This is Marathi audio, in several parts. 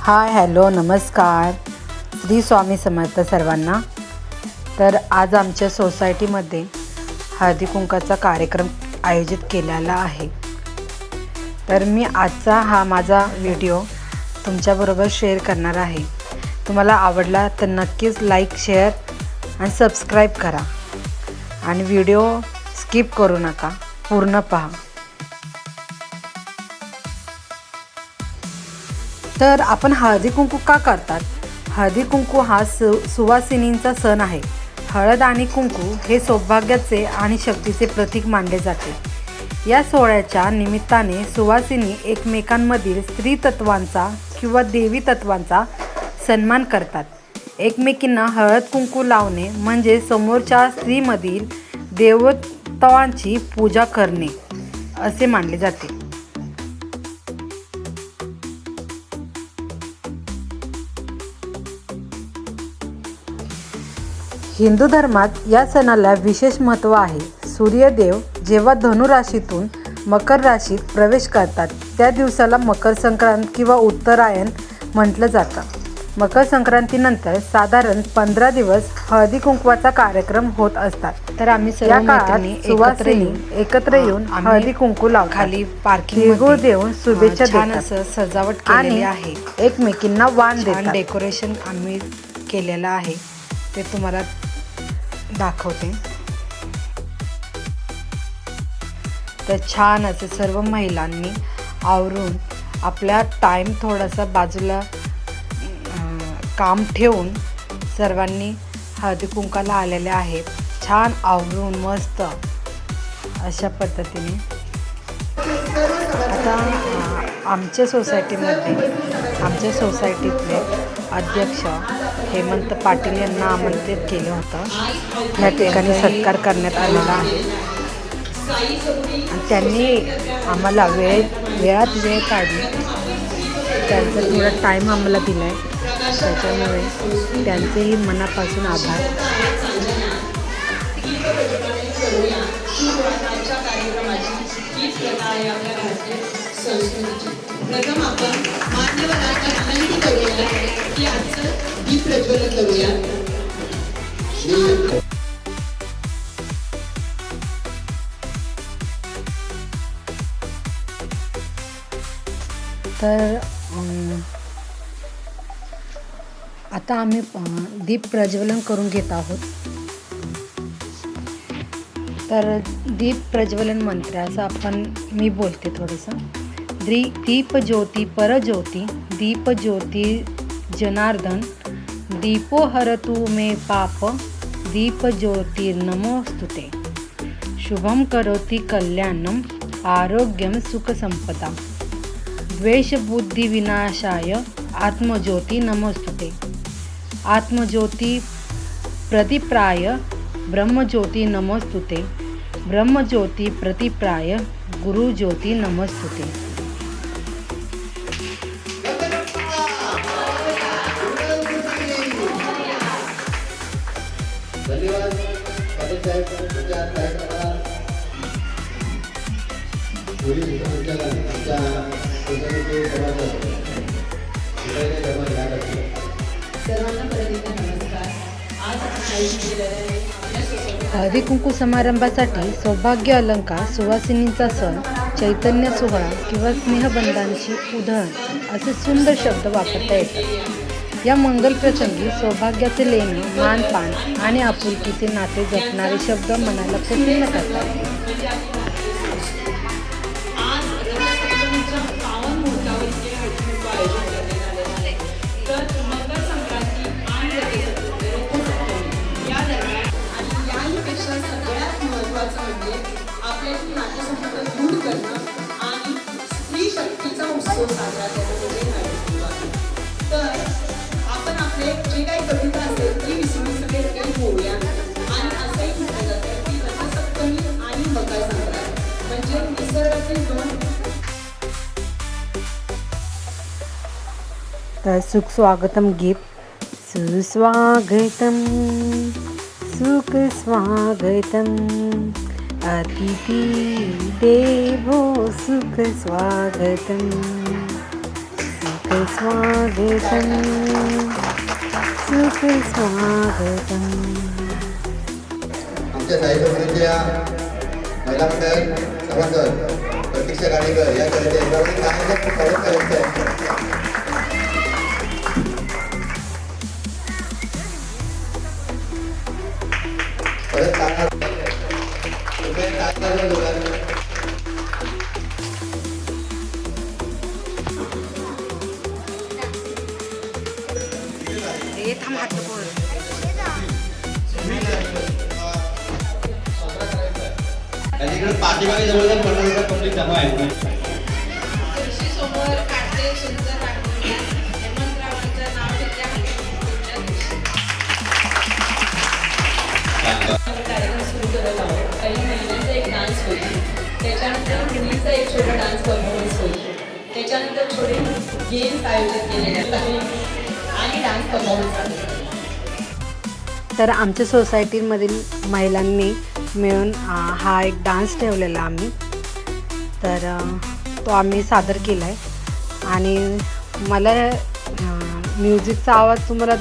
हाय हॅलो नमस्कार. श्री स्वामी समर्थ सर्वांना. तर आज आमच्या सोसायटीमध्ये हळदी कुंकाचा कार्यक्रम आयोजित केलेला आहे. तर मी आजचा हा माझा व्हिडिओ तुमच्याबरोबर शेअर करणार आहे. तुम्हाला आवडला तर नक्कीच लाईक शेअर आणि सबस्क्राईब करा आणि व्हिडिओ स्किप करू नका, पूर्ण पहा. तर आपण हळदी कुंकू का करतात? हळदी कुंकू हा सुवासिनींचा सण आहे. हळद आणि कुंकू हे सौभाग्याचे आणि शक्तीचे प्रतीक मानले जाते. या सोहळ्याच्या निमित्ताने सुवासिनी एकमेकांमधील स्त्री तत्वांचा किंवा देवी तत्वांचा सन्मान करतात. एकमेकींना हळद कुंकू लावणे म्हणजे समोरच्या स्त्रीमधील देवतांची पूजा करणे असे मानले जाते. हिंदू धर्मात या सणाला विशेष महत्त्व आहे. सूर्यदेव जेव्हा धनु राशीतून मकर राशीत प्रवेश करतात त्या दिवसाला मकर संक्रांत किंवा उत्तरायण म्हटलं जातं. मकर संक्रांतीनंतर साधारण 15 दिवस हळदी कुंकवाचा कार्यक्रम होत असतात. तर आम्ही सर्व मैत्रिणी एकत्र येऊन हळदी कुंकू लावतात. खाली पार्किंग देऊन शुभेच्छा देतात. असं सजावट केलेली आहे. एकमेकींना वाण देतात. डेकोरेशन आम्ही केलेलं आहे ते तुम्हाला दाखवते. तर छान असे सर्व महिलांनी आवरून आपला टाईम थोडासा बाजूला काम ठेवून सर्वांनी हळदी कुंकाला आलेले आहेत. छान आवरून मस्त अशा पद्धतीने. आता आमच्या सोसायटीतले अध्यक्ष हेमंत पाटील यांना आमंत्रित केलं होतं. या ठिकाणी सत्कार करण्यात आलेला आहे आणि त्यांनी आम्हाला वेळात वेळ काढली. त्यांचा थोडा टाईम आम्हाला दिला आहे, त्याच्यामुळे त्यांचेही मनापासून आभार. प्रथम आपण मान्यवरांना विनंती करूया की आजचं दीप प्रज्वलन करूया. तर आता आम्ही दीप प्रज्वलन करून घेत आहोत. तर दीप प्रज्वलन मंत्राचं मी बोलते थोडंसं. दीप ज्योती परज्योती, दीप ज्योती जनार्दन, दीपो हरतु मे पाप, दीप ज्योती नमोस्तुते, शुभम करोति कल्याणम, आरोग्यम सुख संपदा, द्वेष बुद्धि विनाशाय, आत्मज्योति नमोस्तुते, आत्मज्योति प्रदीप्राय, ब्रह्मज्योति नमोस्तुते, ब्रह्मज्योति प्रदीप्राय, गुरुज्योति नमोस्तुते. धन्यवाद. हळदी कुंकू समारंभासाठी सौभाग्य अलंकार, सुवासिनींचा सण, चैतन्य सोहळा किंवा स्नेहबंधांची उधळण असे सुंदर शब्द वापरता येतात. या मंगल प्रसंगी सौभाग्याचे लेणे, मानपान आणि आपुलकीचे नाते जपणारे शब्द मनाला प्रसन्न करतात. सगळ्यात महत्त्वाचं म्हणजे आपल्याशी नातेसंबंध दृढ करणं आणि स्त्री शक्तीचा उत्सव साजरा करणं म्हणजे हळदी कुंकू. तर आपण आपले जे काही कविता असेल ती विसरून बोलूया. आणि असंही म्हटलं जातं की रथसप्तमी आणि मकर संक्रांत म्हणजे निसर्गातील दोन. तर सुस्वागतम गीत. सुस्वागतम सुख स्वागतम अतिथि देवो सुख स्वागतम सुख सुस्वागतम सुस्वागतम. आमच्या साहित्य महिला मंडळ सभासद प्रतीक्षा गाडेकर या कलेच्या एकावरील गाण्याचं स्वागत करायचं आहे. परत टाळ्या दोघांना. त्याच्याकडे पाठीमागे जवळजवळ 50,000 पब्लिक जमा आहे. समोर काढते सुंदर रांगोळी हेमंतरावांचं नाव घेतल्यामध्ये कार्यक्रम सुरू करत आहोत. काही महिलांचा एक डान्स होईल, त्याच्यानंतर मुलीचा एक छोटा डान्स परफॉर्मन्स होईल, त्याच्यानंतर छोटे गेम्स आयोजित केलेले आहेत आणि डान्स परफॉर्मन्स. तर आमच्या सोसायटीमधील महिलांनी मिळून हा एक डान्स ठेवलेला आम्ही, तर तो आम्ही सादर केला आहे. आणि मला म्युझिकचा आवाज तुम्हाला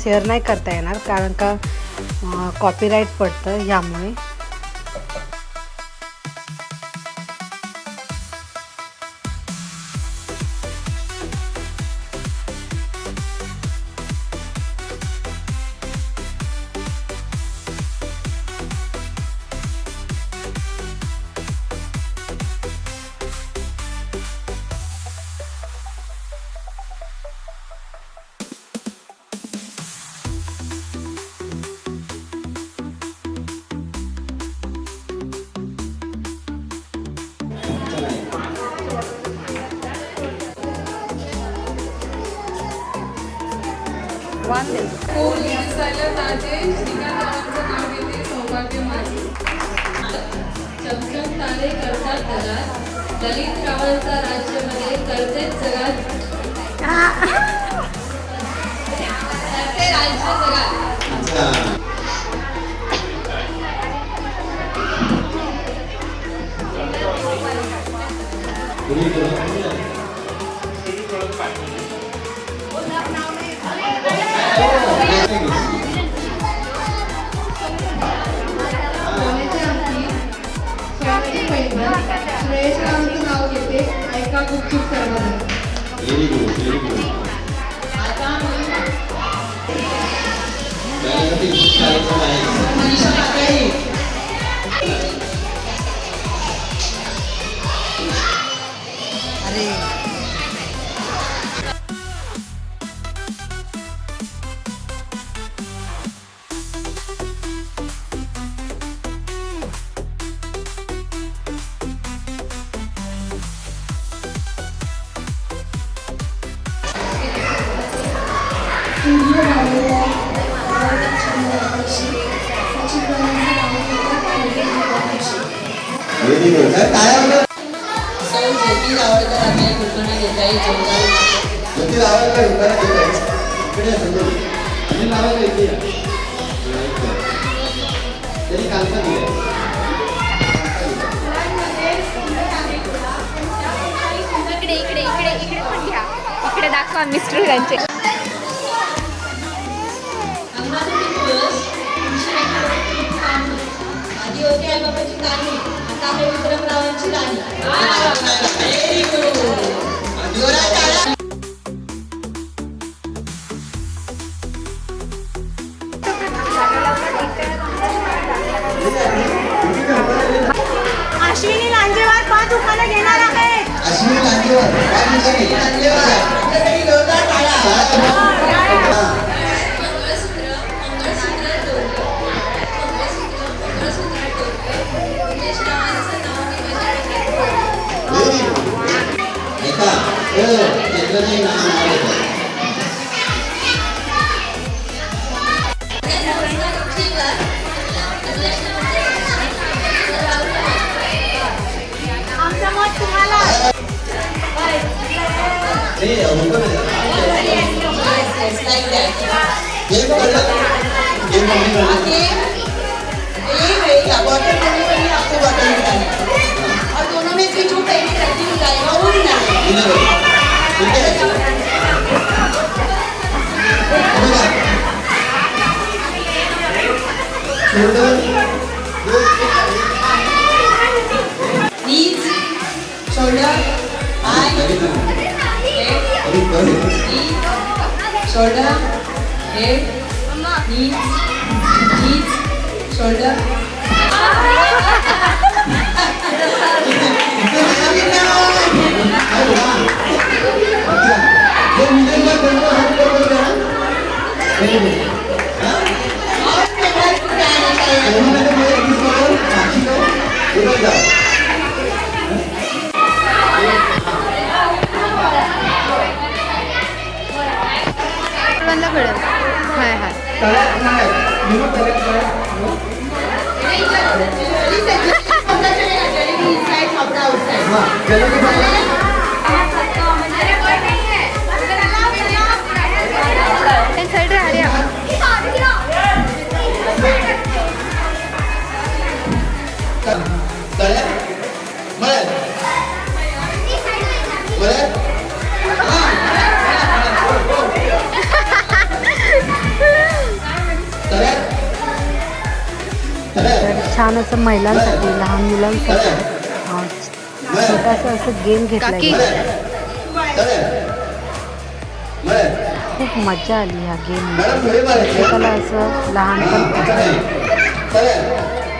शेअर नाही करता येणार, कारण का कॉपीराईट पडतं ह्यामुळे. कोणी दिसायला जाते श्रीकांतांचं नाव घेते सौभाग्य माझे. चमचम तारे करतात जगात, ललित रावळचा राज्यामध्ये करते जगात करते राज्य जगात. श्रेयसरावांचं नाव घेते ऐका गुपचूप सर्वजण. Very good, very good. आता त्यासाठी खूप कार्यक्रम आहे. मनीषा काकडे. अरे व्हेरी गुड. टाळ्या सौ ज्योती रावळकर आपल्या कुटुंबाला घेता येईल जोरदार. ज्योती रावळकर उभारा घेत आहे. इकडे समजून आणि नावाचं इथे या. त्यांनी कालचा दिलाय. इकडे इकडे इकडे इकडे पण घ्या. इकडे दाखवा मिस्टर त्यांचे. अंबाजोगाई दिवस तुमची व्यक्ती काम होतं. आधी होती आईबाबाची गाणी, आता आहे विक्रमरावांची राणी. Very good. जोरात टाळ्या. अश्विनी लांजेवार 5 दुकानं घेणार आहेत. अश्विनी लांजेवार आमच्यासाठी जोरदार टाळ्या. मंगळसूत्र मंगळसूत्र तोडलं, मंगळसूत्र मंगळसूत्र तोडलं, निलेश रावांचं नाव निवेदन. Very good. ऐका चित्रही नाव घेतं. आमचं मत तुम्हाला. ते होतं ना. It's like that. गेम कळलं. गेम कमी कळलं. आगे ये भैया बॉटल करने वाली आपको बॉटल निकालनी है और दोनों में से जो पहले करती हुई जाएगा वो विनर है. विनर होईल. Knees, shoulder, eye, head, knees, shoulder, head, knees, shoulder. सर्वांना कळेल. हाय हाय. Inside, outside. साईड रे अरे तळ्या मळ्यात मळ्यात तळ्यात तर छान असं महिलांसाठी लहान मुलांसाठी छोटासा असं गेम घेतला काकी. खूप मजा आली ह्या गेम मॅडम पुढे मारायचं प्रत्येकाला असं लहानपण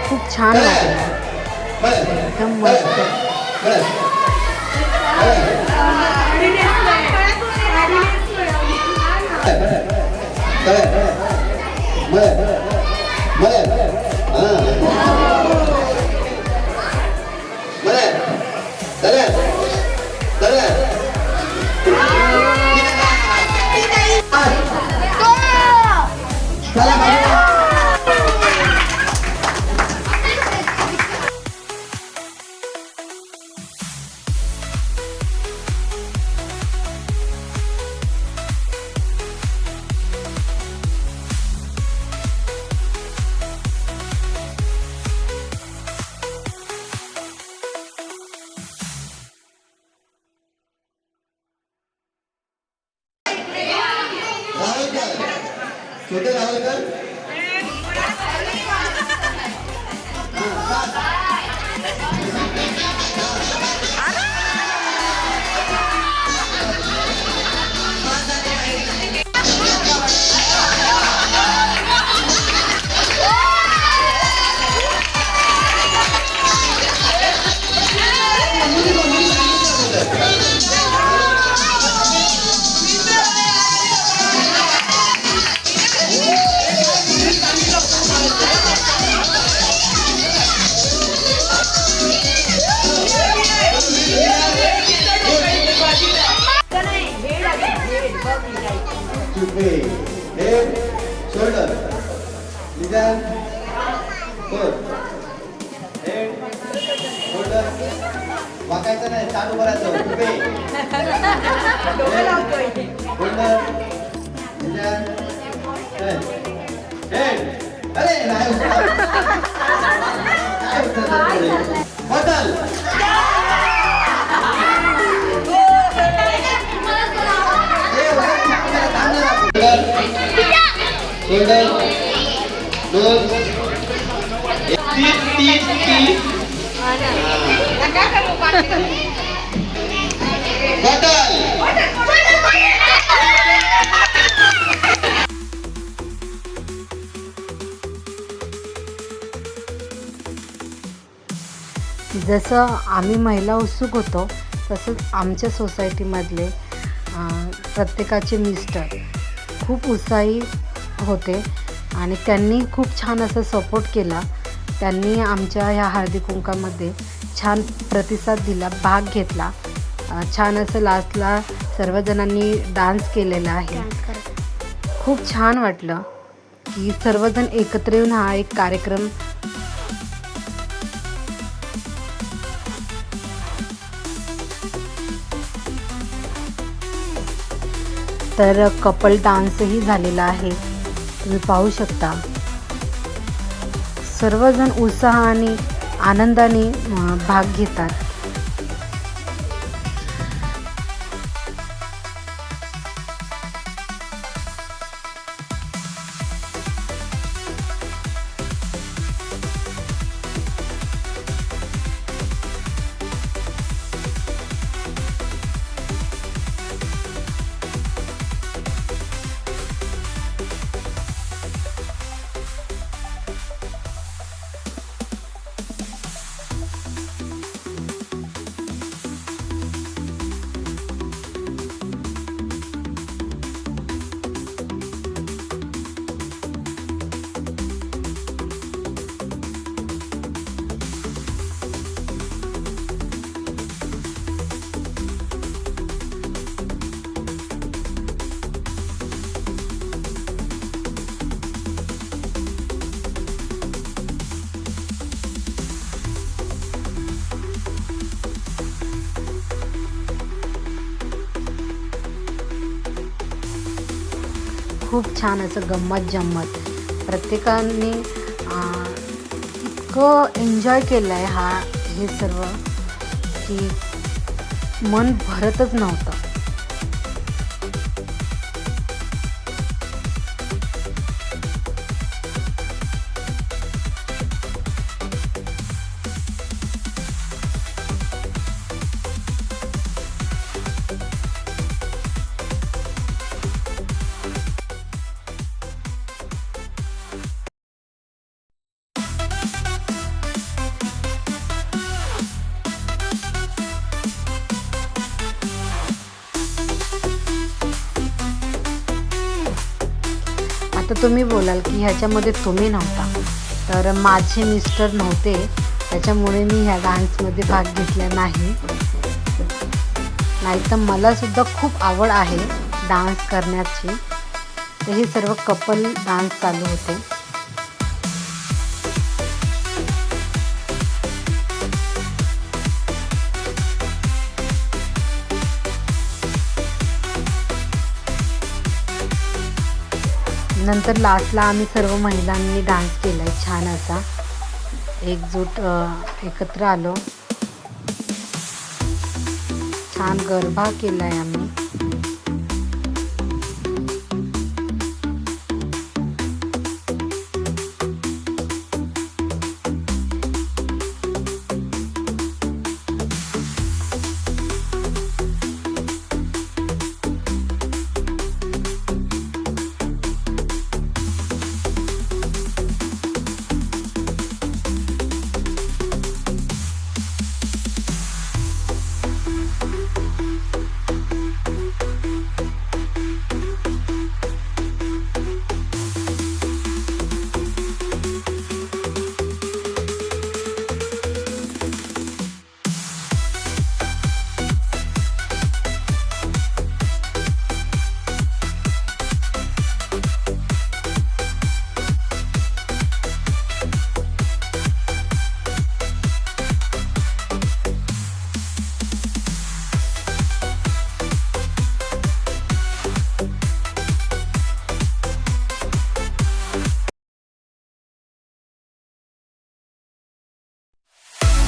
खूप छान वाटलं एकदम मस्त. छोटे रावलकर head, shoulder, ligan, core, head, shoulder, वाकायचं नाही, चालू करायचं, उभे, shoulder, ligan, head, अरे नाही बदल shoulder, nose, teeth, bottle. जसं आम्ही महिला उत्सुक होतो तसंच आमच्या सोसायटीमधले प्रत्येकाचे मिस्टर खूप उत्साही होते आणि त्यांनी खूप छान असं सपोर्ट केला. त्यांनी आमच्या ह्या हळदी कुंकामध्ये छान प्रतिसाद दिला, भाग घेतला. छान असं लास्टला सर्वजणांनी डान्स केलेला आहे. खूप छान वाटलं की सर्वजण एकत्र येऊन हा एक कार्यक्रम तर कपल डान्सही झालेला आहे. तुम्ही पाहू शकता सर्वजण उत्साहाने आनंदाने भाग घेतात. खूप छान असं गंमत जम्मत प्रत्येकाने इतकं एन्जॉय केलं आहे हे सर्व की मन भरतच नव्हतं. आता तुम्ही बोलाल की ह्याच्यामध्ये तुम्ही नव्हता, तर माझे मिस्टर नव्हते त्याच्यामुळे मी ह्या डान्समध्ये भाग घेतला नाही. नाहीतर मलासुद्धा खूप आवड आहे डान्स करण्याची. तर हे सर्व कपल डान्स चालू होते. नंतर लास्टला आम्ही सर्व महिलांनी डान्स केला आहे छान असा एकजूट एकत्र आलो. छान गरबा केला आहे आम्ही.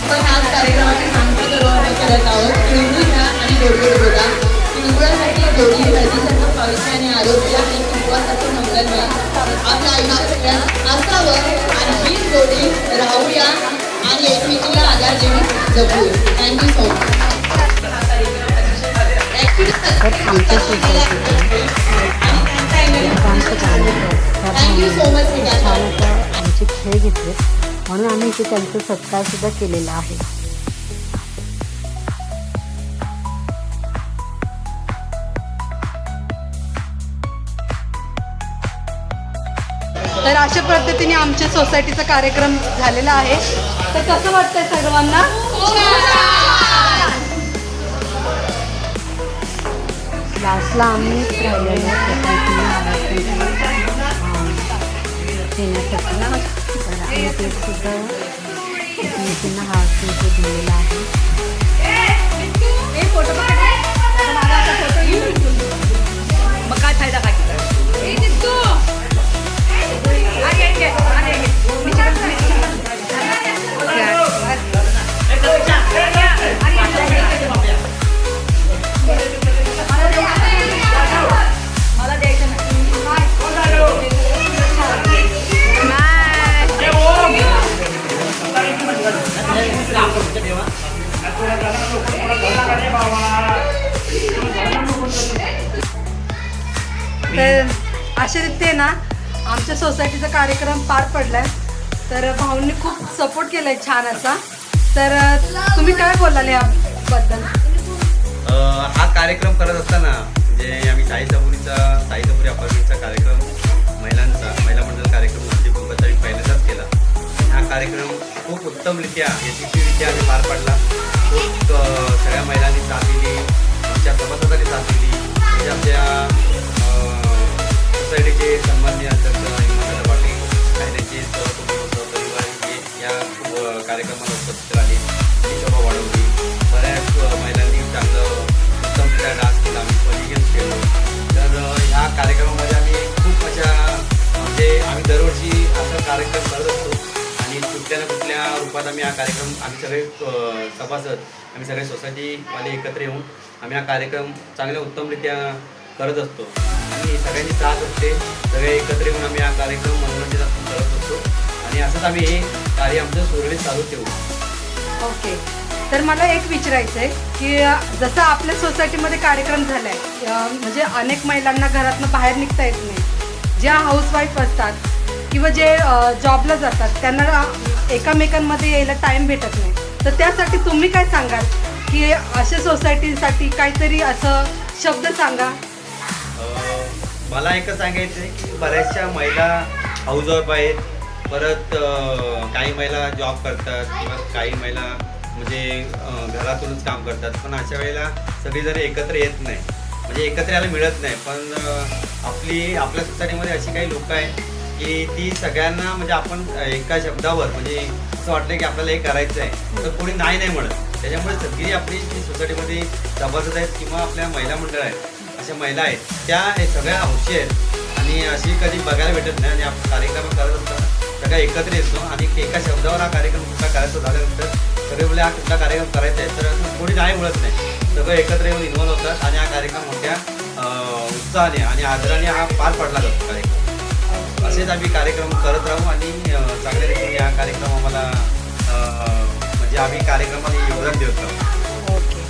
आपण आज कार्यक्रमाची सांगता करत आहोत. तिळगुळ आणि गोडगोड बोला. तिळगुळासाठी गोडी हळदीसारखं पवित्र आणि आरोग्य आणि उपवासाचं मंगलमय आपल्या आयुष्यात असावं आणि हीच गोडी राहूया आणि एकमेकीला आधार देऊन जगूया. Thank you so much. Thank you so much. छान आता आमचे खेळ घेतले म्हणून आम्ही इथे त्यांचा सत्कार सुद्धा केलेला आहे. तर अशा पद्धतीने आमच्या सोसायटीचा कार्यक्रम झालेला आहे. तर कसं वाटतंय सर्वांना? लास्टला आम्ही राहिलेल्या देण्यासाठी तर आम्ही ते सुद्धा एकमेकींना हात दिलेला आहे. मग काय फायदा काय मला द्यायचं तर अशा रीते ना आमच्या सोसायटीचा कार्यक्रम पार पडलाय. तर भाऊंनी खूप सपोर्ट केलाय छान असा. तर तुम्ही काय बोलाल याबद्दल? हा कार्यक्रम करत असताना म्हणजे आम्ही साईचापुरी अपार्टमेंटचा कार्यक्रम महिला मंडळ कार्यक्रम म्हणजे कुंभाचा पहिल्यांदाच केला. हा कार्यक्रम खूप उत्तमरित्या यशस्वीरित्या आम्ही पार पाडला. खूप सगळ्या महिलांनी साथ दिली, आमच्या सभासदांनी साथ दिली, म्हणजे आमच्या सोसायटीचे सन्माननीय अध्यक्ष हिमादादा पाटील त्यांचे सहपरिवार या कार्यक्रमाला उपस्थित राहिले. ही शोभा वाढवली. बऱ्याच महिलांनी चांगलं उत्तमरित्या डान्स केला. आम्ही फनी गेम्स खेळलो. तर ह्या कार्यक्रमामध्ये आम्ही खूप आम्ही हा कार्यक्रम आम्ही सगळे सभासद आम्ही सगळे सोसायटीवाले एकत्र येऊन आम्ही हा कार्यक्रम चांगल्या उत्तमरित्या करत असतो आणि सगळ्यांची साथ असते. सगळे एकत्र येऊन आम्ही हा कार्यक्रम मनोरंजन करत असतो आणि असंच आम्ही हे कार्य आमचं सुरळीत चालू ठेवू. ओके. तर मला एक विचारायचं आहे की जसं आपल्या सोसायटीमध्ये कार्यक्रम झाला आहे, म्हणजे अनेक महिलांना घरातनं बाहेर निघता येत नाही, ज्या हाऊसवाईफ असतात किंवा जे जॉबला जातात त्यांना एकामेकांमध्ये यायला टाईम भेटत नाही, तर त्यासाठी तुम्ही काय सांगाल की अशा सोसायटीसाठी काहीतरी असं शब्द सांगा. मला एकच सांगायचं आहे की बऱ्याचशा महिला हाऊसवाईफ आहेत, परत काही महिला जॉब करतात किंवा काही महिला म्हणजे घरातूनच काम करतात, पण अशा वेळेला सगळीजण एकत्र येत नाही, म्हणजे एकत्र यायला मिळत नाही. पण आपल्या सोसायटीमध्ये अशी काही लोकं आहेत की ती सगळ्यांना म्हणजे आपण एका शब्दावर म्हणजे असं वाटलं की आपल्याला हे करायचं आहे तर कोणी नाही म्हणत. त्याच्यामुळे सगळी आपली जी सोसायटीमध्ये सभासद आहेत किंवा आपल्या महिला मंडळ आहेत अशा महिला आहेत त्या हे सगळ्या हौशी आहेत आणि अशी कधी बघायला भेटत नाही आणि आपण कार्यक्रम करत असताना सगळ्या एकत्र येतो आणि एका शब्दावर हा कार्यक्रम कुठला करायचा झाल्यानंतर सगळे बोले हा कुठला कार्यक्रम करायचा आहे तर कोणी नाही म्हणत नाही, सगळं एकत्र येऊन इन्व्हॉल्व होतात आणि हा कार्यक्रम मोठ्या उत्साहाने आणि आदराने हा पार पडला जातो कार्यक्रम. असेच आम्ही कार्यक्रम करत राहू आणि चांगल्या रीतीने हा कार्यक्रम आम्हाला म्हणजे आम्ही कार्यक्रमाला योगदान देत राहू. ओके.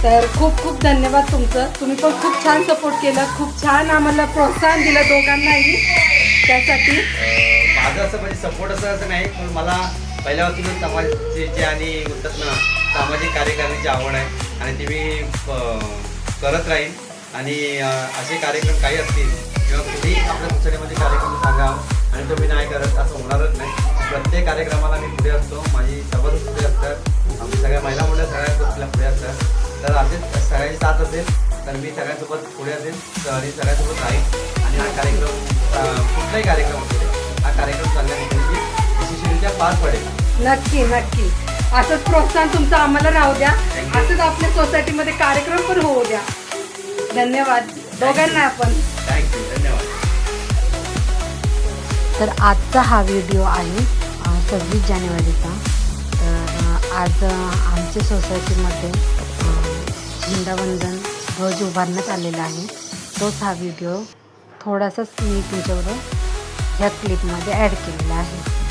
तर खूप खूप धन्यवाद तुमचं. तुम्ही पण खूप छान सपोर्ट केलं, खूप छान आम्हाला प्रोत्साहन दिलं दोघांनाही. त्यासाठी माझं असं म्हणजे सपोर्ट असं नाही, पण मला पहिल्यापासूनच समाजाची आणि म्हणतात ना सामाजिक कार्य करण्याची आवड आहे आणि ती मी करत राहीन आणि असे कार्यक्रम काही असतील किंवा कुठेही आपल्या सोसायटीमध्ये कार्यक्रम सांगा आणि तुम्ही नाही करत असं होणारच नाही. प्रत्येक कार्यक्रमाला मी पुढे असतो, माझी सभासद पुढे असतात, आमची सगळ्या महिला मंडळ सगळ्या पुढे असतात. तर असेच सगळ्यांची साथ असेल तर मी सगळ्यांसोबत पुढे असेल आणि सगळ्यांसोबत राहील आणि हा कार्यक्रम कुठलाही कार्यक्रम असेल हा कार्यक्रम चांगल्या रीतीने यशस्वीरित्या पार पडेल. नक्की नक्की असंच प्रोत्साहन तुमचं आम्हाला राहू द्या, असंच आपल्या सोसायटीमध्ये कार्यक्रम पण होऊ द्या. धन्यवाद दोघांना. आपण थँक्यू, धन्यवाद. तर आजचा हा व्हिडिओ आहे 26 जानेवारीचा. तर आज आमच्या सोसायटीमध्ये झेंडावंदन ध्वज उभारण्यात आलेला आहे. तोच हा व्हिडिओ थोडासाच मी तुमच्याबरोबर ह्या क्लिपमध्ये ॲड केलेला आहे.